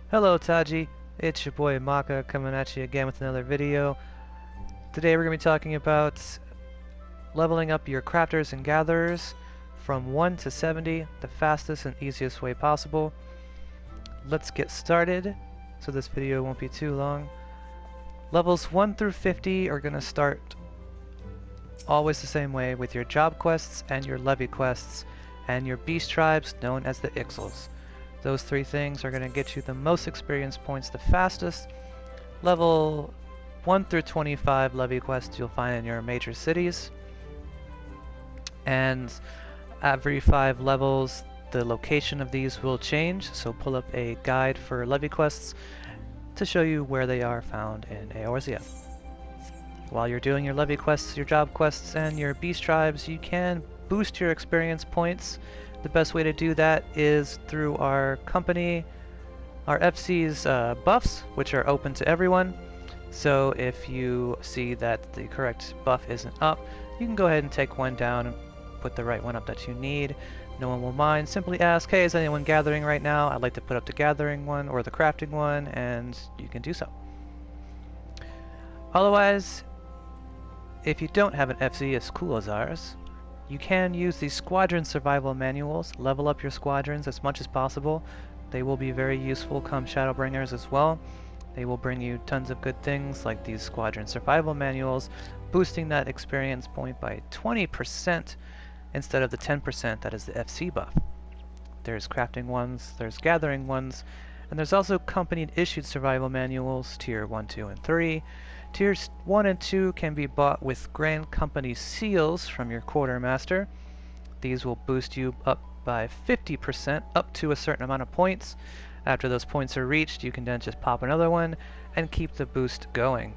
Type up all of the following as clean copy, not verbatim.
Hello Taji, it's your boy Maka coming at you again with another video. Today we're going to be talking about leveling up your crafters and gatherers from 1 to 70, the fastest and easiest way possible. Let's get started, so this video won't be too long. Levels 1 through 50 are going to start always the same way with your job quests and your levy quests and your beast tribes known as the Ixals. Those three things are going to get you the most experience points the fastest. Level 1 through 25 levy quests you'll find in your major cities. And every 5 levels the location of these will change, so pull up a guide for levy quests to show you where they are found in Eorzea. While you're doing your levy quests, your job quests, and your beast tribes, you can boost your experience points. The best way to do that is through our company, our FC's buffs, which are open to everyone. So if you see that the correct buff isn't up, you can go ahead and take one down and put the right one up that you need. No one will mind. Simply ask, hey, is anyone gathering right now? I'd like to put up the gathering one or the crafting one, and you can do so. Otherwise, if you don't have an FC as cool as ours, you can use these squadron survival manuals, level up your squadrons as much as possible. They will be very useful come Shadowbringers as well. They will bring you tons of good things like these squadron survival manuals, boosting that experience point by 20% instead of the 10% that is the FC buff. There's crafting ones, there's gathering ones, and there's also company issued survival manuals, tier 1, 2, and 3. Tiers 1 and 2 can be bought with Grand Company seals from your quartermaster. These will boost you up by 50% up to a certain amount of points. After those points are reached, you can then just pop another one and keep the boost going.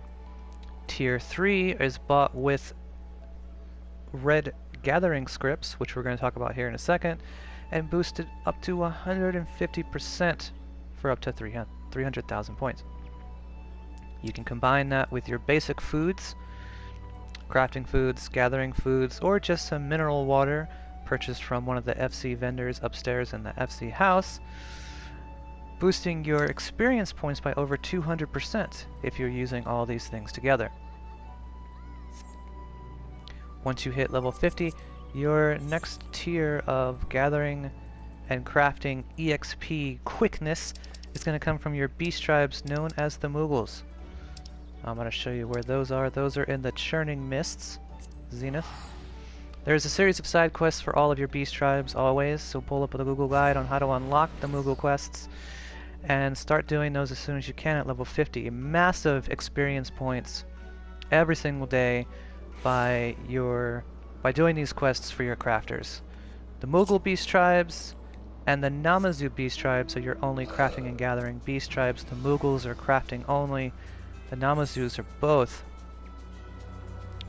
Tier 3 is bought with red gathering scripts, which we're going to talk about here in a second, and boosted up to 150% for up to 300,000 points. You can combine that with your basic foods, crafting foods, gathering foods, or just some mineral water purchased from one of the FC vendors upstairs in the FC house, boosting your experience points by over 200% if you're using all these things together. Once you hit level 50, your next tier of gathering and crafting EXP quickness is going to come from your beast tribes known as the Mughals. I'm going to show you where those are. Those are in the Churning Mists, Zenith. There's a series of side quests for all of your beast tribes always, so pull up the Google guide on how to unlock the Mughal quests and start doing those as soon as you can at level 50. Massive experience points every single day by doing these quests for your crafters. The Mughal beast tribes and the Namazu beast tribes are your only crafting and gathering beast tribes. The Mughals are crafting only. The Namazus are both.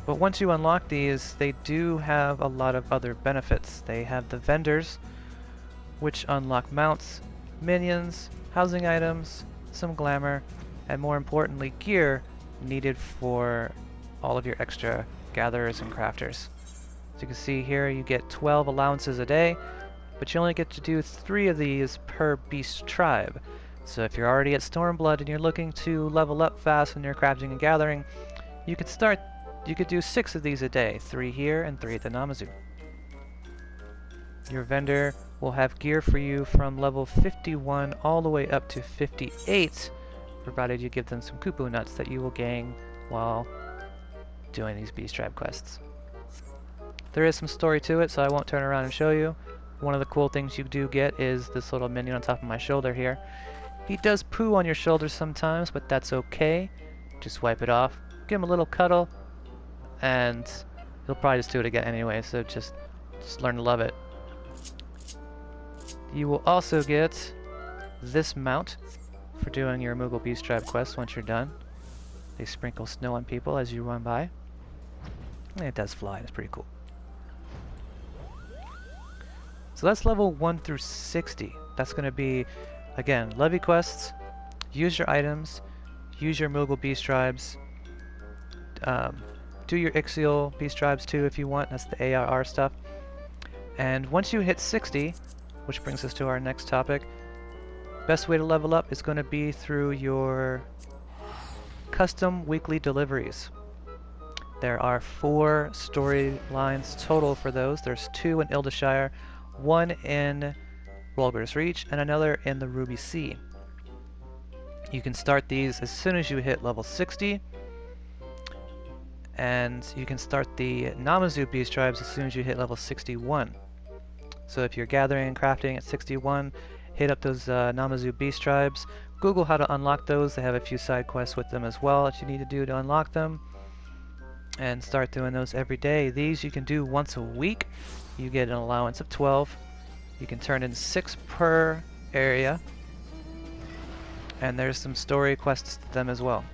But once you unlock these, they do have a lot of other benefits. They have the vendors, which unlock mounts, minions, housing items, some glamour, and more importantly, gear needed for all of your extra gatherers and crafters. As you can see here, you get 12 allowances a day, but you only get to do 3 of these per beast tribe. So if you're already at Stormblood and you're looking to level up fast in your crafting and gathering, you could do 6 of these a day, 3 here and 3 at the Namazu. Your vendor will have gear for you from level 51 all the way up to 58, provided you give them some Kupu nuts that you will gain while doing these beast tribe quests. There is some story to it, so I won't turn around and show you. One of the cool things you do get is this little minion on top of my shoulder here. He does poo on your shoulders sometimes, but that's okay. Just wipe it off, give him a little cuddle, and he'll probably just do it again anyway, so just learn to love it. You will also get this mount for doing your Mughal Beast Tribe quest once you're done. They sprinkle snow on people as you run by. And it does fly, it's pretty cool. So that's level 1 through 60. That's going to be, again, levy quests, use your items, use your Mughal Beast Tribes, do your Ixial Beast Tribes too if you want, that's the ARR stuff. And once you hit 60, which brings us to our next topic, Best way to level up is going to be through your custom weekly deliveries. There are 4 storylines total for those. There's 2 in Ildeshire, 1 in Rolger's Reach, and another in the Ruby Sea. You can start these as soon as you hit level 60, and you can start the Namazu Beast Tribes as soon as you hit level 61. So if you're gathering and crafting at 61, hit up those Namazu Beast Tribes. Google how to unlock those. They have a few side quests with them as well that you need to do to unlock them. And start doing those every day. These you can do once a week. You get an allowance of 12. You can turn in 6 per area. And there's some story quests to them as well.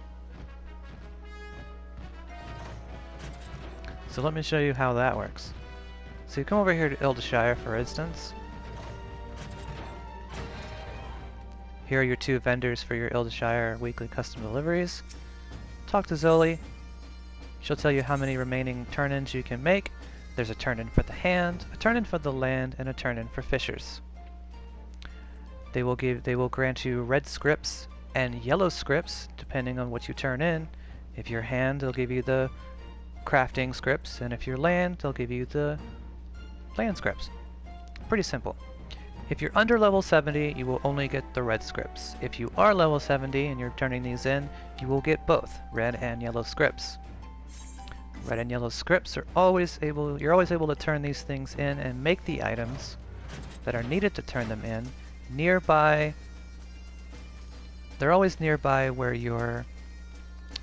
So let me show you how that works. So you come over here to Ildeshire, for instance. Here are your 2 vendors for your Ildeshire weekly custom deliveries. Talk to Zoli. She'll tell you how many remaining turn-ins you can make. There's a turn-in for the hand, a turn-in for the land, and a turn-in for fishers. They will grant you red scripts and yellow scripts depending on what you turn in. If you're hand, they'll give you the crafting scripts, and if you're land, they'll give you the land scripts. Pretty simple. If you're under level 70, you will only get the red scripts. If you are level 70 and you're turning these in, you will get both red and yellow scripts. Red and yellow scripts are you're always able to turn these things in and make the items that are needed to turn them in nearby. They're always nearby where your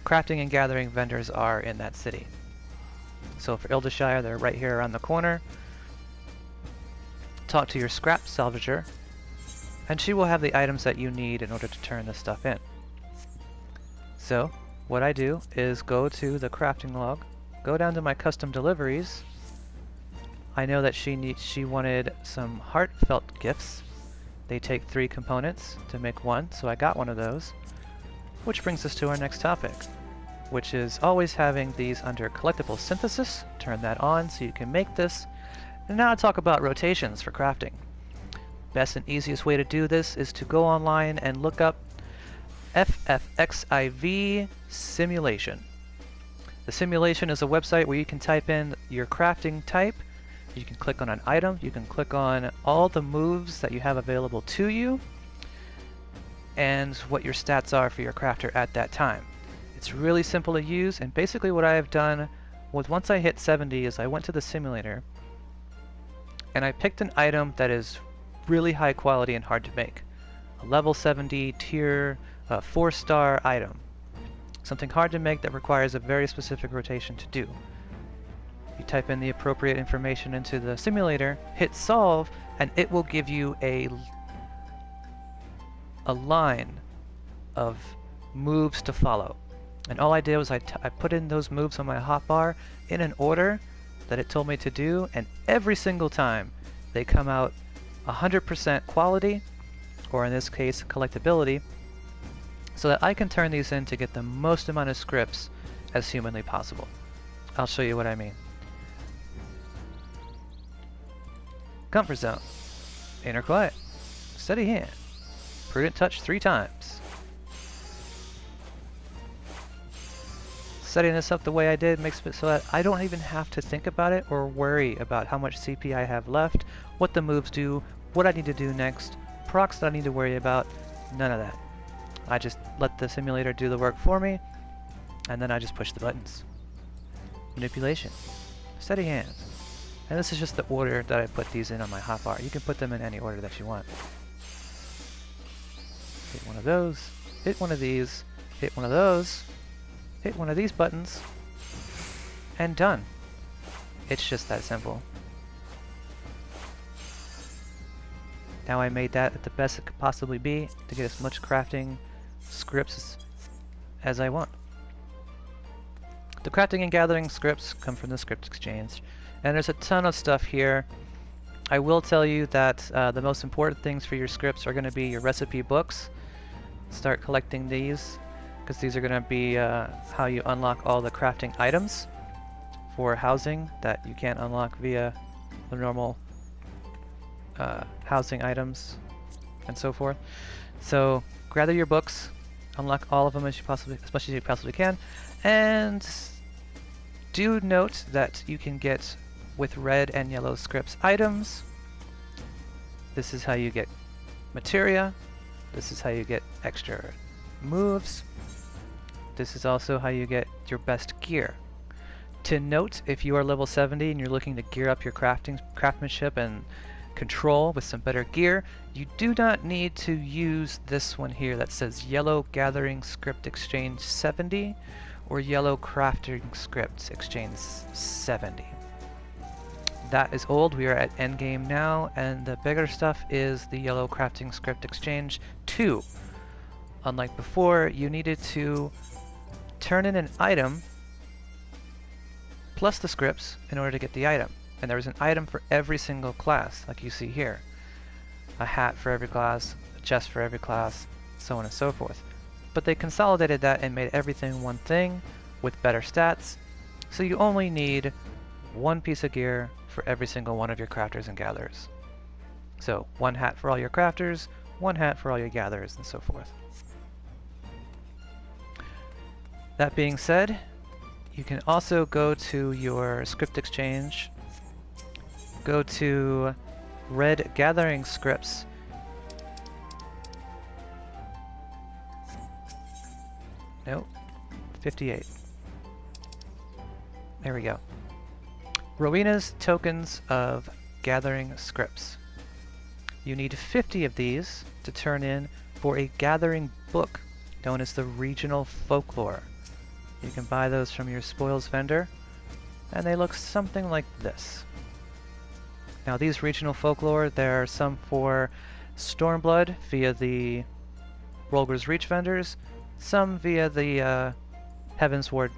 crafting and gathering vendors are in that city. So for Ildeshire, they're right here around the corner. Talk to your scrap salvager, and she will have the items that you need in order to turn this stuff in. So what I do is go to the crafting log, go down to my custom deliveries. I know that she wanted some heartfelt gifts. They take 3 components to make 1, so I got one of those. Which brings us to our next topic, which is always having these under collectible synthesis. Turn that on so you can make this. And now I'll talk about rotations for crafting. Best and easiest way to do this is to go online and look up FFXIV simulation. The simulation is a website where you can type in your crafting type. You can click on an item. You can click on all the moves that you have available to you and what your stats are for your crafter at that time. It's really simple to use, and basically what I have done was once I hit 70 is I went to the simulator and I picked an item that is really high quality and hard to make. A level 70 tier 4-star item. Something hard to make that requires a very specific rotation to do. You type in the appropriate information into the simulator, hit solve, and it will give you a line of moves to follow. And all I did was I put in those moves on my hotbar in an order that it told me to do, and every single time they come out 100% quality, or in this case collectability, so that I can turn these in to get the most amount of scripts as humanly possible. I'll show you what I mean. Comfort zone, inner quiet, steady hand, prudent touch 3 times. Setting this up the way I did makes it so that I don't even have to think about it or worry about how much CP I have left, what the moves do, what I need to do next, procs that I need to worry about, none of that. I just let the simulator do the work for me, and then I just push the buttons. Manipulation, steady hand. And this is just the order that I put these in on my hotbar. You can put them in any order that you want. Hit one of those, hit one of these, hit one of those, hit one of these buttons, and done. It's just that simple. Now I made that at the best it could possibly be to get as much crafting scripts as I want. The crafting and gathering scripts come from the script exchange, and there's a ton of stuff here. I will tell you that the most important things for your scripts are going to be your recipe books. Start collecting these, because these are going to be how you unlock all the crafting items for housing that you can't unlock via the normal housing items and so forth. So gather your books, unlock all of them as much as you possibly can, and do note that you can get with red and yellow scripts items. This is how you get materia. This is how you get extra moves. This is also how you get your best gear. To note, if you are level 70 and you're looking to gear up your craftsmanship and control with some better gear, you do not need to use this one here that says yellow gathering script exchange 70 or yellow crafting scripts exchange 70. That is old. We are at endgame now, and the bigger stuff is the yellow crafting script exchange 2. Unlike before, you needed to turn in an item plus the scripts in order to get the item. And there was an item for every single class, like you see here. A hat for every class, a chest for every class, so on and so forth. But they consolidated that and made everything one thing with better stats, so you only need one piece of gear for every single one of your crafters and gatherers. So one hat for all your crafters, one hat for all your gatherers, and so forth. That being said, you can also go to your script exchange, go to red gathering scripts, nope, 58. There we go. Rowena's tokens of gathering scripts. You need 50 of these to turn in for a gathering book known as the Regional Folklore. You can buy those from your spoils vendor, and they look something like this. Now these Regional Folklore, there are some for Stormblood via the Rolger's Reach vendors, some via the Heavensward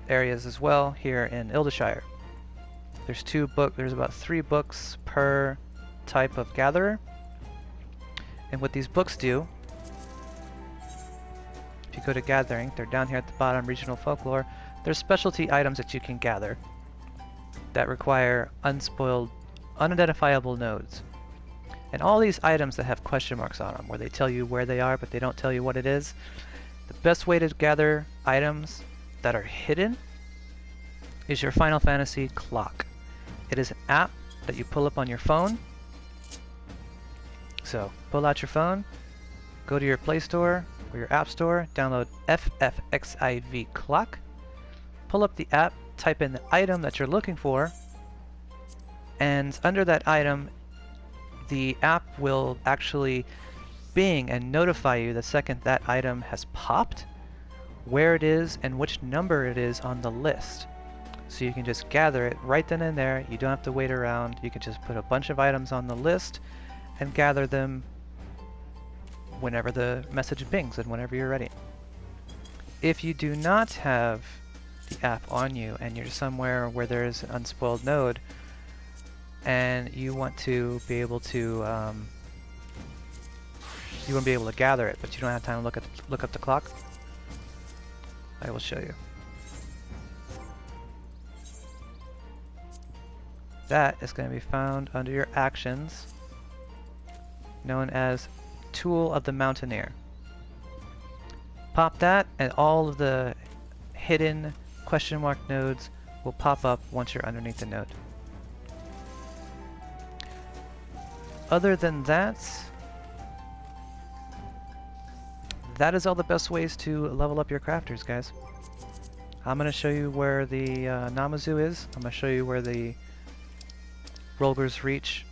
areas as well here in Ildershire. There's about 3 books per type of gatherer, and what these books do, if you go to gathering, they're down here at the bottom, Regional Folklore. There's specialty items that you can gather that require unspoiled, unidentifiable nodes. And all these items that have question marks on them, where they tell you where they are but they don't tell you what it is, the best way to gather items that are hidden is your Final Fantasy clock. It is an app that you pull up on your phone. So pull out your phone, go to your Play Store or your App Store, download FFXIV Clock, pull up the app, type in the item that you're looking for, and under that item, the app will actually bing and notify you the second that item has popped, where it is, and which number it is on the list. So you can just gather it right then and there. You don't have to wait around. You can just put a bunch of items on the list and gather them whenever the message pings and whenever you're ready. If you do not have the app on you and you're somewhere where there's an unspoiled node and you want to be able to gather it, but you don't have time to look up the clock, I will show you. That is going to be found under your actions, known as Tool of the Mountaineer. Pop that and all of the hidden question mark nodes will pop up once you're underneath the node. Other than that, that is all the best ways to level up your crafters, guys. I'm going to show you where the Namazu is. I'm going to show you where the Rolger's Reach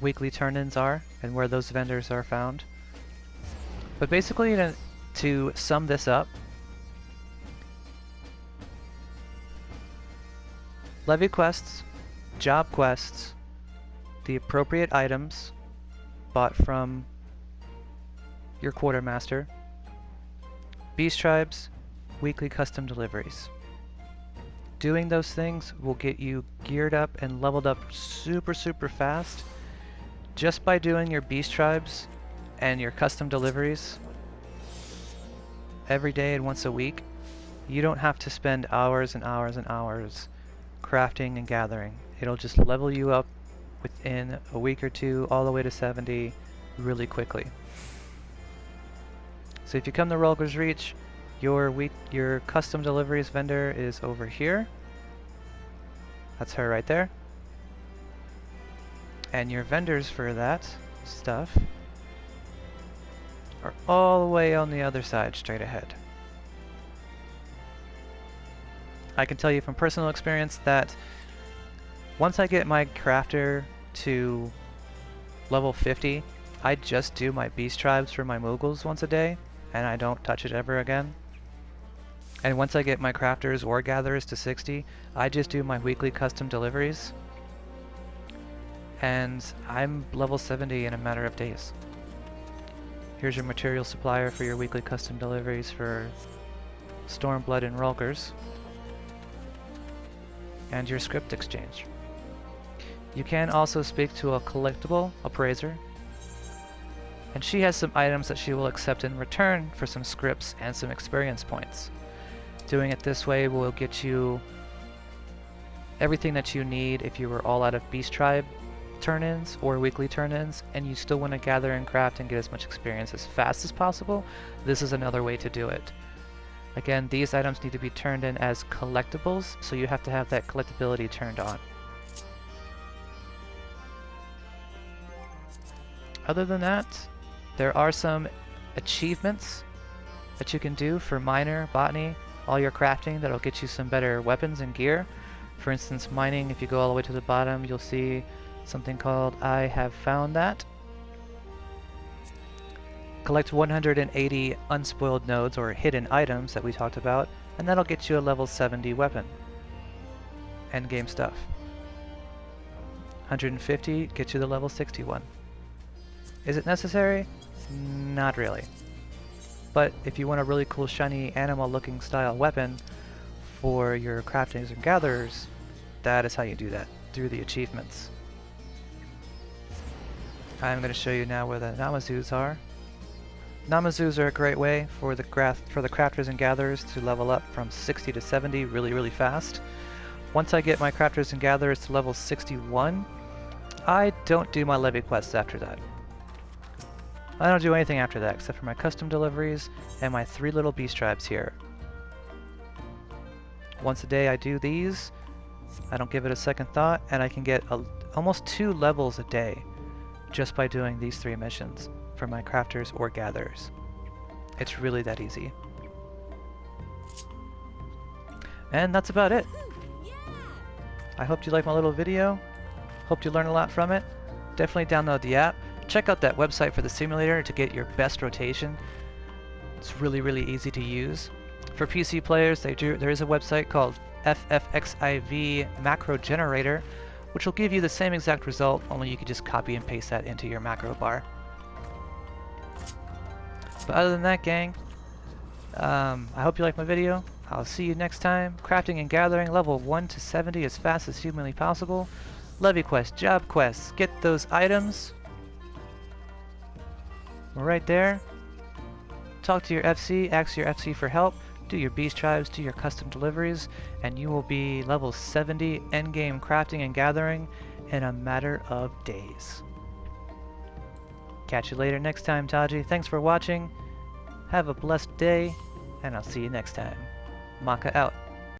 weekly turn-ins are and where those vendors are found. But basically, to sum this up, levy quests, job quests, the appropriate items bought from your quartermaster, beast tribes, weekly custom deliveries. Doing those things will get you geared up and leveled up super fast. Just by doing your beast tribes and your custom deliveries every day and once a week, you don't have to spend hours and hours and hours crafting and gathering. It'll just level you up within a week or two all the way to 70 really quickly. So if you come to Rolger's Reach, your custom deliveries vendor is over here. That's her right there. And your vendors for that stuff are all the way on the other side, straight ahead. I can tell you from personal experience that once I get my crafter to level 50, I just do my beast tribes for my Moogles once a day, and I don't touch it ever again. And once I get my crafters or gatherers to 60, I just do my weekly custom deliveries. And I'm level 70 in a matter of days. Here's your material supplier for your weekly custom deliveries for Stormblood and Rolgers. And your script exchange. You can also speak to a collectible appraiser, and she has some items that she will accept in return for some scripts and some experience points. Doing it this way will get you everything that you need if you were all out of Beast Tribe turn-ins or weekly turn-ins, and you still want to gather and craft and get as much experience as fast as possible. This is another way to do it. Again, these items need to be turned in as collectibles, so you have to have that collectability turned on. Other than that, there are some achievements that you can do for miner, botany, all your crafting that'll get you some better weapons and gear. For instance, mining, if you go all the way to the bottom, you'll see something called I Have Found That. Collect 180 unspoiled nodes or hidden items that we talked about, and that'll get you a level 70 weapon. Endgame stuff. 150 gets you the level 61. Is it necessary? Not really. But if you want a really cool shiny animal looking style weapon for your crafters and gatherers, that is how you do that, through the achievements. I'm going to show you now where the Namazus are. Namazus are a great way for the crafters and gatherers to level up from 60 to 70 really fast. Once I get my crafters and gatherers to level 61, I don't do my levy quests after that. I don't do anything after that except for my custom deliveries and my 3 little beast tribes here. Once a day I do these, I don't give it a second thought, and I can get almost 2 levels a day just by doing these 3 missions for my crafters or gatherers. It's really that easy. And that's about it. I hope you liked my little video. Hope you learned a lot from it. Definitely download the app. Check out that website for the simulator to get your best rotation. It's really easy to use. For PC players, there is a website called FFXIV Macro Generator, which will give you the same exact result, only you can just copy and paste that into your macro bar. But other than that, gang, I hope you liked my video. I'll see you next time. Crafting and gathering level 1 to 70 as fast as humanly possible. Levy quests, job quests, get those items. Right there. Talk to your FC, ask your FC for help, do your beast tribes, do your custom deliveries, and you will be level 70 endgame crafting and gathering in a matter of days. Catch you later next time, Taji. Thanks for watching. Have a blessed day, and I'll see you next time. Maka out.